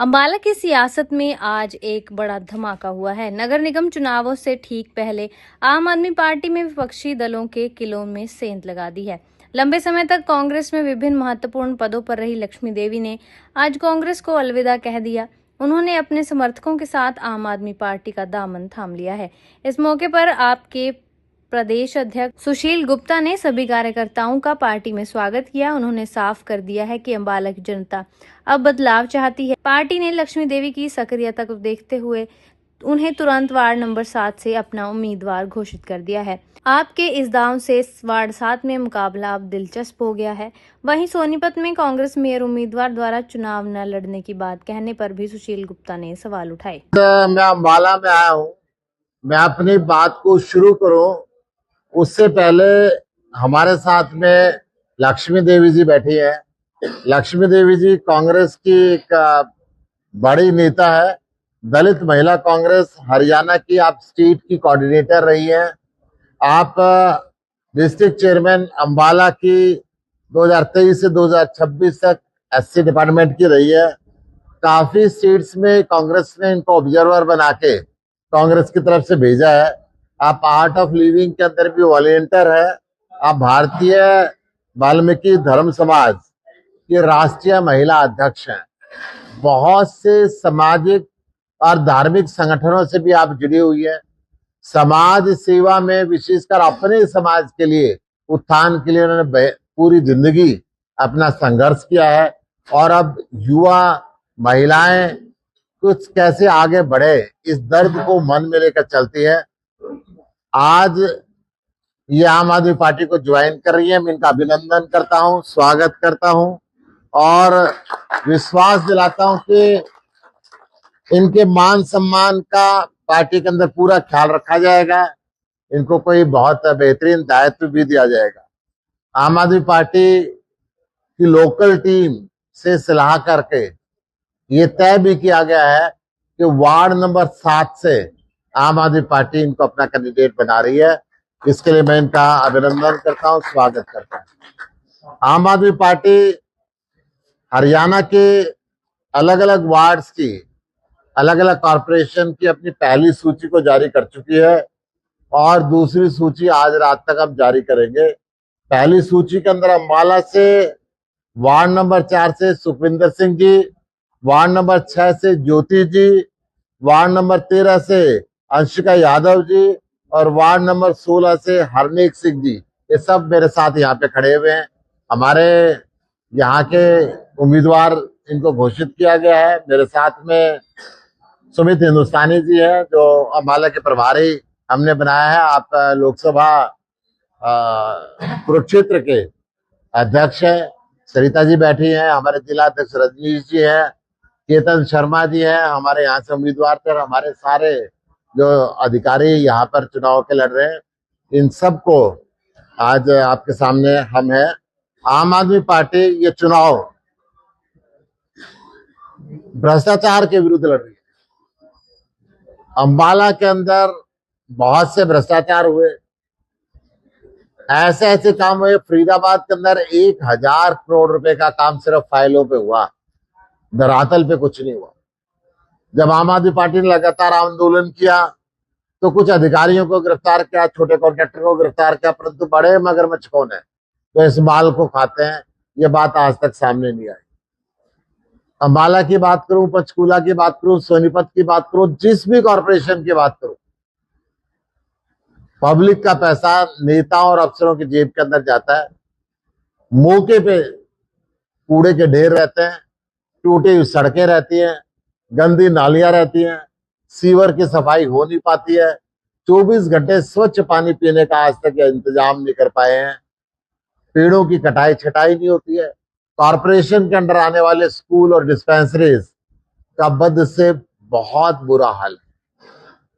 अंबाला की सियासत में आज एक बड़ा धमाका हुआ है। नगर निगम चुनावों से ठीक पहले आम आदमी पार्टी में विपक्षी दलों के किलों में सेंध लगा दी है। लंबे समय तक कांग्रेस में विभिन्न महत्वपूर्ण पदों पर रही लक्ष्मी देवी ने आज कांग्रेस को अलविदा कह दिया। उन्होंने अपने समर्थकों के साथ आम आदमी पार्टी का दामन थाम लिया है। इस मौके पर आपके प्रदेश अध्यक्ष सुशील गुप्ता ने सभी कार्यकर्ताओं का पार्टी में स्वागत किया। उन्होंने साफ कर दिया है कि अंबाला की जनता अब बदलाव चाहती है। पार्टी ने लक्ष्मी देवी की सक्रियता को देखते हुए उन्हें तुरंत वार्ड नंबर 7 से अपना उम्मीदवार घोषित कर दिया है। आपके इस दांव से वार्ड 7 में मुकाबला अब दिलचस्प हो गया है। वहीं सोनीपत में कांग्रेस मेयर उम्मीदवार द्वारा चुनाव न लड़ने की बात कहने पर भी सुशील गुप्ता ने सवाल उठाए। मैं अंबाला में आया हूँ। मैं अपनी बात को शुरू करूं उससे पहले हमारे साथ में लक्ष्मी देवी जी बैठी है। लक्ष्मी देवी जी कांग्रेस की एक बड़ी नेता है। दलित महिला कांग्रेस हरियाणा की आप स्टेट की कोऑर्डिनेटर रही है। आप डिस्ट्रिक्ट चेयरमैन अंबाला की 2023 से 2026 तक एससी डिपार्टमेंट की रही है। काफी सीट्स में कांग्रेस ने इनको ऑब्जर्वर बना के कांग्रेस की तरफ से भेजा है। आप आर्ट ऑफ लिविंग के अंदर भी वॉलेंटियर है। आप भारतीय वाल्मीकि धर्म समाज की राष्ट्रीय महिला अध्यक्ष हैं। बहुत से सामाजिक और धार्मिक संगठनों से भी आप जुड़ी हुई है। समाज सेवा में विशेषकर अपने समाज के लिए उत्थान के लिए उन्होंने पूरी जिंदगी अपना संघर्ष किया है। और अब युवा महिलाएं कुछ कैसे आगे बढ़े इस दर्द को मन में लेकर चलती है। आज ये आम आदमी पार्टी को ज्वाइन कर रही है। मैं इनका अभिनंदन करता हूं, स्वागत करता हूं और विश्वास दिलाता हूं कि इनके मान सम्मान का पार्टी के अंदर पूरा ख्याल रखा जाएगा। इनको कोई बहुत बेहतरीन दायित्व भी दिया जाएगा। आम आदमी पार्टी की लोकल टीम से सलाह करके ये तय भी किया गया है कि वार्ड नंबर 7 से आम आदमी पार्टी इनको अपना कैंडिडेट बना रही है। इसके लिए मैं इनका अभिनंदन करता हूं, स्वागत करता हूं। आम आदमी पार्टी हरियाणा के अलग अलग वार्ड्स की अलग अलग कॉरपोरेशन की अपनी पहली सूची को जारी कर चुकी है और दूसरी सूची आज रात तक हम जारी करेंगे। पहली सूची के अंदर अंबाला से वार्ड नंबर 4 से सुखविंदर सिंह जी, वार्ड नंबर 6 से ज्योति जी, वार्ड नंबर 13 से अंशिका यादव जी और वार्ड नंबर 16 से हरनेक सिंह जी, ये सब मेरे साथ यहाँ पे खड़े हुए हैं। हमारे यहाँ के उम्मीदवार इनको घोषित किया गया है। मेरे साथ में सुमित हिंदुस्तानी जी है जो अंबाला के प्रभारी हमने बनाया है। आप लोकसभा कुरुक्षेत्र के अध्यक्ष है। सरिता जी बैठी हैं। हमारे जिला अध्यक्ष रजनीश जी हैं। केतन शर्मा जी हैं, हमारे यहाँ से उम्मीदवार थे। और हमारे सारे जो अधिकारी यहाँ पर चुनाव के लड़ रहे हैं, इन सबको आज आपके सामने हम हैं। आम आदमी पार्टी ये चुनाव भ्रष्टाचार के विरुद्ध लड़ रही है। अंबाला के अंदर बहुत से भ्रष्टाचार हुए, ऐसे ऐसे काम हुए। फरीदाबाद के अंदर 1000 करोड़ रुपए का काम सिर्फ फाइलों पे हुआ, धरातल पे कुछ नहीं हुआ। जब आम आदमी पार्टी ने लगातार आंदोलन किया तो कुछ अधिकारियों को गिरफ्तार किया, छोटे कॉन्ट्रैक्टर को गिरफ्तार किया, परंतु बड़े मगरमच्छ कौन है तो इस माल को खाते हैं, ये बात आज तक सामने नहीं आई। अंबाला की बात करूं, पंचकूला की बात करूं, सोनीपत की बात करूं, जिस भी कॉरपोरेशन की बात करूं, पब्लिक का पैसा नेताओं और अफसरों की जेब के अंदर जाता है। मौके पे कूड़े के ढेर रहते हैं, टूटी हुई सड़कें रहती हैं, गंदी नालियां रहती हैं, सीवर की सफाई हो नहीं पाती है। 24 घंटे स्वच्छ पानी पीने का आज तक इंतजाम नहीं कर पाए हैं। पेड़ों की कटाई छटाई नहीं होती है। कॉरपोरेशन के अंडर आने वाले स्कूल और डिस्पेंसरीज का बद से बहुत बुरा हाल है।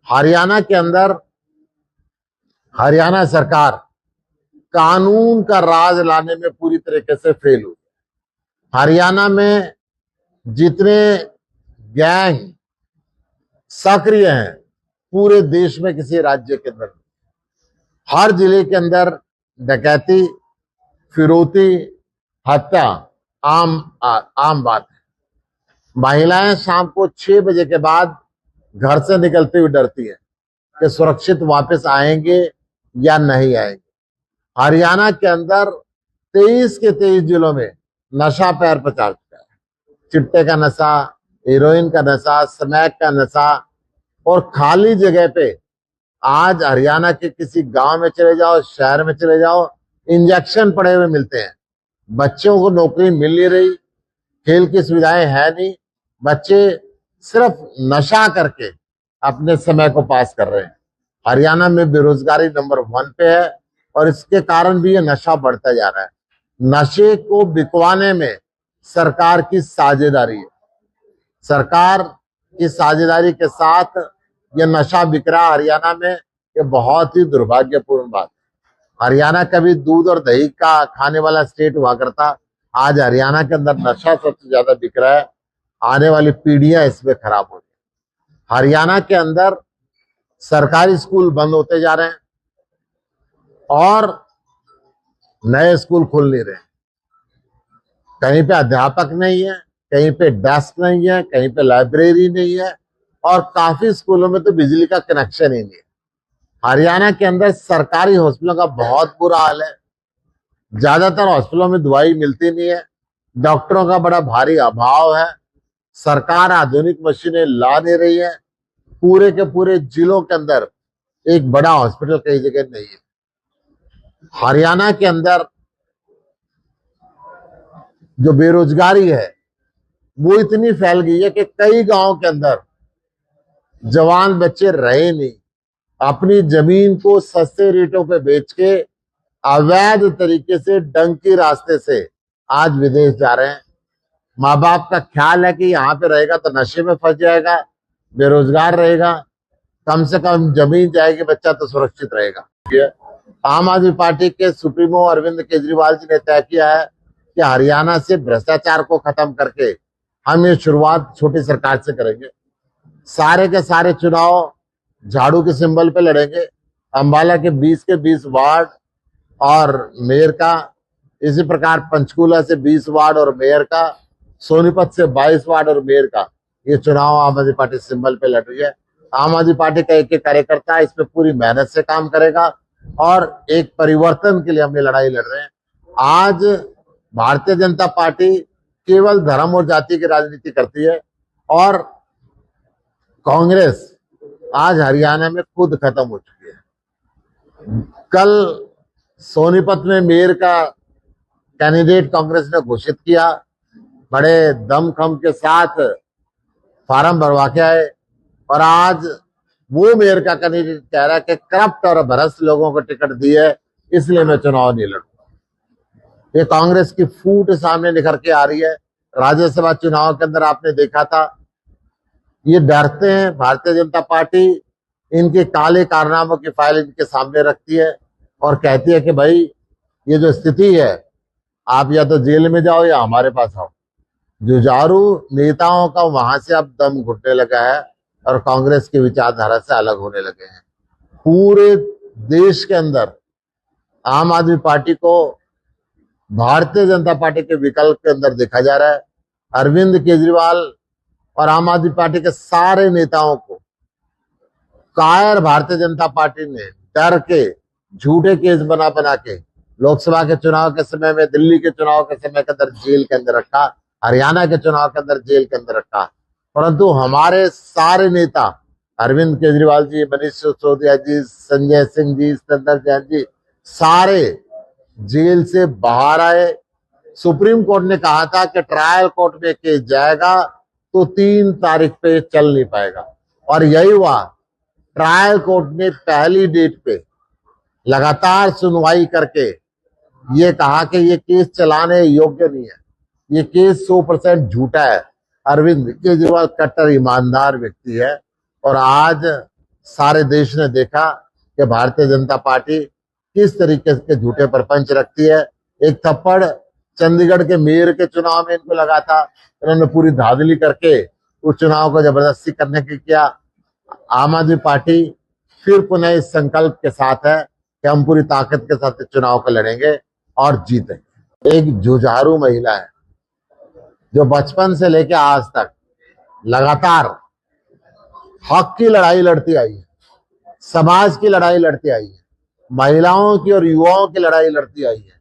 हरियाणा के अंदर हरियाणा सरकार कानून का राज लाने में पूरी तरीके से फेल हुई। हरियाणा में जितने गैंग सक्रिय हैं पूरे देश में किसी राज्य के अंदर, हर जिले के अंदर डकैती, फिरौती, हत्या आम बात है। महिलाएं शाम को 6 बजे के बाद घर से निकलते हुए डरती हैं कि सुरक्षित वापस आएंगे या नहीं आएंगे। हरियाणा के अंदर 23 के 23 जिलों में नशा पैर पसार चुका है। चिट्टे का नशा, हीरोइन का नशा, स्मैक का नशा, और खाली जगह पे आज हरियाणा के किसी गांव में चले जाओ, शहर में चले जाओ, इंजेक्शन पड़े हुए मिलते हैं। बच्चों को नौकरी मिल नहीं रही, खेल की सुविधाएं है नहीं, बच्चे सिर्फ नशा करके अपने समय को पास कर रहे हैं। हरियाणा में बेरोजगारी नंबर 1 पे है और इसके कारण भी ये नशा बढ़ता जा रहा है। नशे को बिकवाने में सरकार की साझेदारी है। सरकार की साझेदारी के साथ ये नशा बिक रहा हरियाणा में, ये बहुत ही दुर्भाग्यपूर्ण बात है। हरियाणा कभी दूध और दही का खाने वाला स्टेट हुआ करता, आज हरियाणा के अंदर नशा सबसे ज्यादा बिक रहा है। आने वाली पीढ़ियां इसमें खराब हो रही। हरियाणा के अंदर सरकारी स्कूल बंद होते जा रहे हैं और नए स्कूल खुल नहीं रहे। कहीं पे अध्यापक नहीं है, कहीं पे डेस्क नहीं है, कहीं पे लाइब्रेरी नहीं है, और काफी स्कूलों में तो बिजली का कनेक्शन ही नहीं है। हरियाणा के अंदर सरकारी हॉस्पिटलों का बहुत बुरा हाल है। ज्यादातर हॉस्पिटलों में दवाई मिलती नहीं है, डॉक्टरों का बड़ा भारी अभाव है, सरकार आधुनिक मशीनें ला नहीं रही है। पूरे के पूरे जिलों के अंदर एक बड़ा हॉस्पिटल कई जगह नहीं है। हरियाणा के अंदर जो बेरोजगारी है वो इतनी फैल गई है कि कई गांव के अंदर जवान बच्चे रहे नहीं, अपनी जमीन को सस्ते रेटों पे बेच के अवैध तरीके से डंकी रास्ते से आज विदेश जा रहे हैं। माँ बाप का ख्याल है कि यहाँ पे रहेगा तो नशे में फंस जाएगा, बेरोजगार रहेगा, कम से कम जमीन जाएगी, बच्चा तो सुरक्षित रहेगा। आम आदमी पार्टी के सुप्रीमो अरविंद केजरीवाल जी ने तय किया है कि हरियाणा से भ्रष्टाचार को खत्म करके हम ये शुरुआत छोटी सरकार से करेंगे। सारे के सारे चुनाव झाड़ू के सिंबल पे लड़ेंगे। अंबाला के 20 के 20 वार्ड और मेयर का, इसी प्रकार पंचकूला से 20 वार्ड और मेयर का, सोनीपत से 22 वार्ड और मेयर का ये चुनाव आम आदमी पार्टी सिंबल पे लड़ रही है। आम आदमी पार्टी का एक कार्यकर्ता इस पे पूरी मेहनत से काम करेगा और एक परिवर्तन के लिए हम ये लड़ाई लड़ रहे हैं। आज भारतीय जनता पार्टी केवल धर्म और जाति की राजनीति करती है और कांग्रेस आज हरियाणा में खुद खत्म हो चुकी है। कल सोनीपत में मेयर का कैंडिडेट कांग्रेस ने घोषित किया, बड़े दमखम के साथ फार्म भरवा के आए, और आज वो मेयर का कैंडिडेट कह रहा है कि करप्ट और भ्रष्ट लोगों को टिकट दी है, इसलिए मैं चुनाव नहीं लड़ूंगा। ये कांग्रेस की फूट सामने निखर के आ रही है। राज्यसभा चुनाव के अंदर आपने देखा था, ये डरते हैं। भारतीय जनता पार्टी इनके काले कारनामों की फाइल इनके सामने रखती है और कहती है कि भाई ये जो स्थिति है, आप या तो जेल में जाओ या हमारे पास आओ। जुझारू नेताओं का वहां से अब दम घुटने लगा है और कांग्रेस की विचारधारा से अलग होने लगे हैं। पूरे देश के अंदर आम आदमी पार्टी को भारतीय जनता पार्टी के विकल्प के अंदर देखा जा रहा है। अरविंद केजरीवाल और आम आदमी पार्टी के सारे नेताओं को कायर भारतीय जनता पार्टी ने डर के झूठे केस बना बना के लोकसभा के चुनाव के समय में, दिल्ली के चुनाव के समय के अंदर जेल के अंदर रखा, हरियाणा के चुनाव के अंदर जेल के अंदर रखा। परंतु हमारे सारे नेता, अरविंद केजरीवाल जी, मनीष सिसोदिया जी, संजय सिंह जी, सत्येंद्र जैन जी, सारे जेल से बाहर आए। सुप्रीम कोर्ट ने कहा था कि ट्रायल कोर्ट में केस जाएगा तो 3 तारीख पे चल नहीं पाएगा, और यही हुआ। ट्रायल कोर्ट ने पहली डेट पे लगातार सुनवाई करके ये कहा कि ये केस चलाने योग्य नहीं है, ये केस 100% झूठा है। अरविंद केजरीवाल कट्टर ईमानदार व्यक्ति है, और आज सारे देश ने देखा कि भारतीय जनता पार्टी किस तरीके के झूठे प्रपंच रखती है। एक थप्पड़ चंडीगढ़ के मेयर के चुनाव में इनको लगा था, इन्होंने पूरी धांधली करके उस चुनाव को जबरदस्ती करने की किया। आम आदमी पार्टी फिर पुनः इस संकल्प के साथ है कि हम पूरी ताकत के साथ चुनाव को लड़ेंगे और जीतेंगे। एक जुझारू महिला है जो बचपन से लेकर आज तक लगातार हक की लड़ाई लड़ती आई है, समाज की लड़ाई लड़ती आई है, महिलाओं की और युवाओं की लड़ाई लड़ती आई है।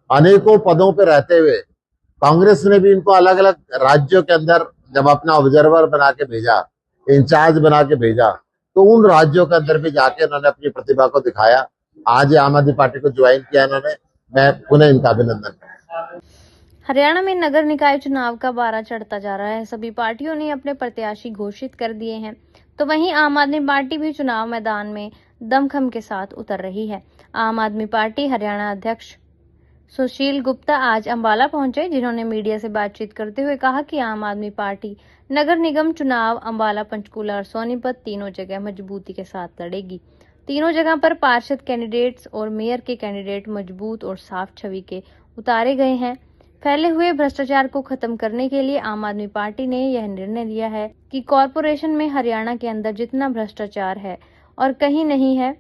अनेकों पदों पर रहते हुए कांग्रेस ने भी इनको अलग अलग राज्यों के अंदर जब अपना ऑब्जर्वर बना के भेजा, इंचार्ज बना के भेजा, तो उन राज्यों के अंदर भी जाके उन्होंने अपनी प्रतिभा को दिखाया। आज आम आदमी पार्टी को ज्वाइन किया इन्होंने, मैं पुनः इनका अभिनंदन करता हूं। हरियाणा में नगर निकाय चुनाव का पारा चढ़ता जा रहा है। सभी पार्टियों ने अपने प्रत्याशी घोषित कर दिए हैं, तो वहीं आम आदमी पार्टी भी चुनाव मैदान में दमखम के साथ उतर रही है। आम आदमी पार्टी हरियाणा अध्यक्ष सुशील गुप्ता आज अंबाला पहुंचे, जिन्होंने मीडिया से बातचीत करते हुए कहा कि आम आदमी पार्टी नगर निगम चुनाव अंबाला, पंचकूला और सोनीपत तीनों जगह मजबूती के साथ लड़ेगी। तीनों जगह पर पार्षद कैंडिडेट्स और मेयर के कैंडिडेट मजबूत और साफ छवि के उतारे गए हैं। फैले हुए भ्रष्टाचार को खत्म करने के लिए आम आदमी पार्टी ने यह निर्णय लिया है कि कॉरपोरेशन में हरियाणा के अंदर जितना भ्रष्टाचार है और कहीं नहीं है।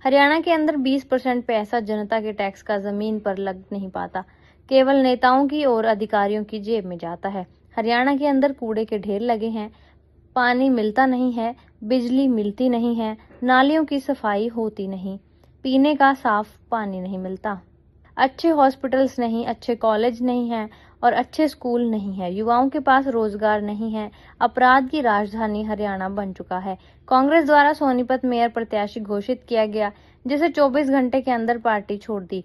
हरियाणा के अंदर 20% पैसा जनता के टैक्स का जमीन पर लग नहीं पाता, केवल नेताओं की और अधिकारियों की जेब में जाता है। हरियाणा के अंदर कूड़े के ढेर लगे हैं, पानी मिलता नहीं है, बिजली मिलती नहीं है, नालियों की सफाई होती नहीं, पीने का साफ पानी नहीं मिलता, अच्छे हॉस्पिटल्स नहीं, अच्छे कॉलेज नहीं हैं और अच्छे स्कूल नहीं है। युवाओं के पास रोजगार नहीं है। अपराध की राजधानी हरियाणा बन चुका है। कांग्रेस द्वारा सोनीपत मेयर प्रत्याशी घोषित किया गया, जिसे 24 घंटे के अंदर पार्टी छोड़ दी।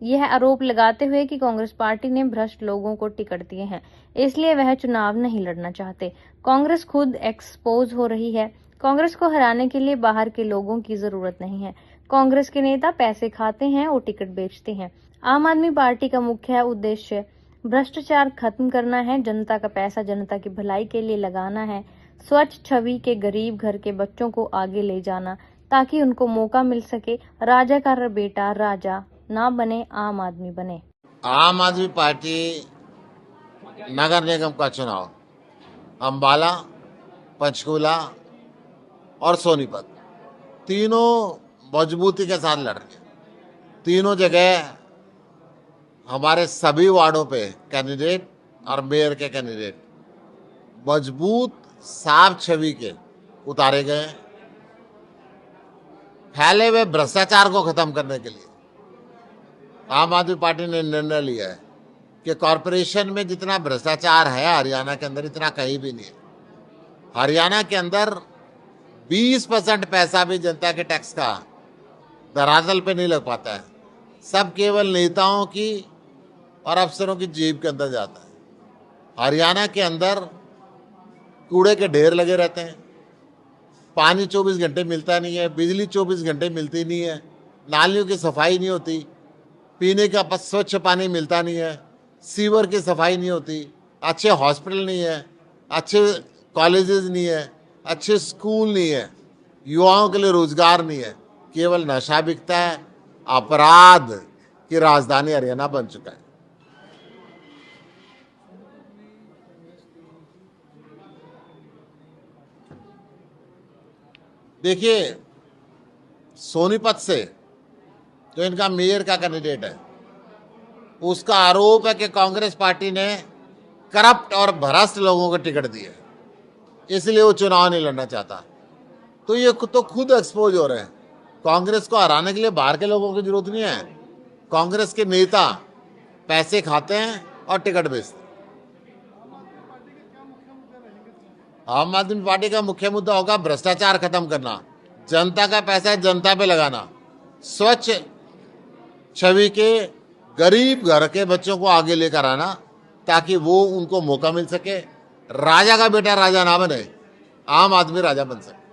यह आरोप लगाते हुए कि कांग्रेस पार्टी ने भ्रष्ट लोगों को टिकट दिए हैं, इसलिए वह चुनाव नहीं लड़ना चाहते। कांग्रेस खुद एक्सपोज हो रही है। कांग्रेस को हराने के लिए बाहर के लोगों की जरूरत नहीं है। कांग्रेस के नेता पैसे खाते हैं और टिकट बेचते हैं। आम आदमी पार्टी का मुख्य उद्देश्य भ्रष्टाचार खत्म करना है, जनता का पैसा जनता की भलाई के लिए लगाना है, स्वच्छ छवि के गरीब घर के बच्चों को आगे ले जाना ताकि उनको मौका मिल सके। राजा का बेटा राजा ना बने, आम आदमी बने। आम आदमी पार्टी नगर निगम का चुनाव अंबाला, पंचकूला और सोनीपत तीनों मजबूती के साथ लड़ रहे हैं। तीनों जगह हमारे सभी वार्डों पे कैंडिडेट और मेयर के कैंडिडेट मजबूत साफ छवि के उतारे गए हैं। फैले हुए भ्रष्टाचार को खत्म करने के लिए आम आदमी पार्टी ने निर्णय लिया है कि कॉरपोरेशन में जितना भ्रष्टाचार है हरियाणा के अंदर इतना कहीं भी नहीं है। हरियाणा के अंदर 20% पैसा भी जनता के टैक्स का धरातल पे नहीं लग पाता है। सब केवल नेताओं की और अफसरों की जेब के अंदर जाता है। हरियाणा के अंदर कूड़े के ढेर लगे रहते हैं, पानी 24 घंटे मिलता नहीं है, बिजली 24 घंटे मिलती नहीं है, नालियों की सफाई नहीं होती, पीने का स्वच्छ पानी मिलता नहीं है, सीवर की सफाई नहीं होती, अच्छे हॉस्पिटल नहीं है, अच्छे कॉलेजेस नहीं है, अच्छे स्कूल नहीं है, युवाओं के लिए रोजगार नहीं है, केवल नशा बिकता है। अपराध की राजधानी हरियाणा बन चुका है। देखिए, सोनीपत से जो इनका मेयर का कैंडिडेट है, उसका आरोप है कि कांग्रेस पार्टी ने करप्ट और भ्रष्ट लोगों को टिकट दी है, इसलिए वो चुनाव नहीं लड़ना चाहता। तो ये तो खुद एक्सपोज हो रहे हैं। कांग्रेस को हराने के लिए बाहर के लोगों की जरूरत नहीं है। कांग्रेस के नेता पैसे खाते हैं और टिकट बेचते हैं। आम आदमी पार्टी का मुख्य मुद्दा होगा भ्रष्टाचार खत्म करना, जनता का पैसा जनता पे लगाना, स्वच्छ छवि के गरीब घर के बच्चों को आगे लेकर आना ताकि वो उनको मौका मिल सके। राजा का बेटा राजा ना बने, आम आदमी राजा बन सके।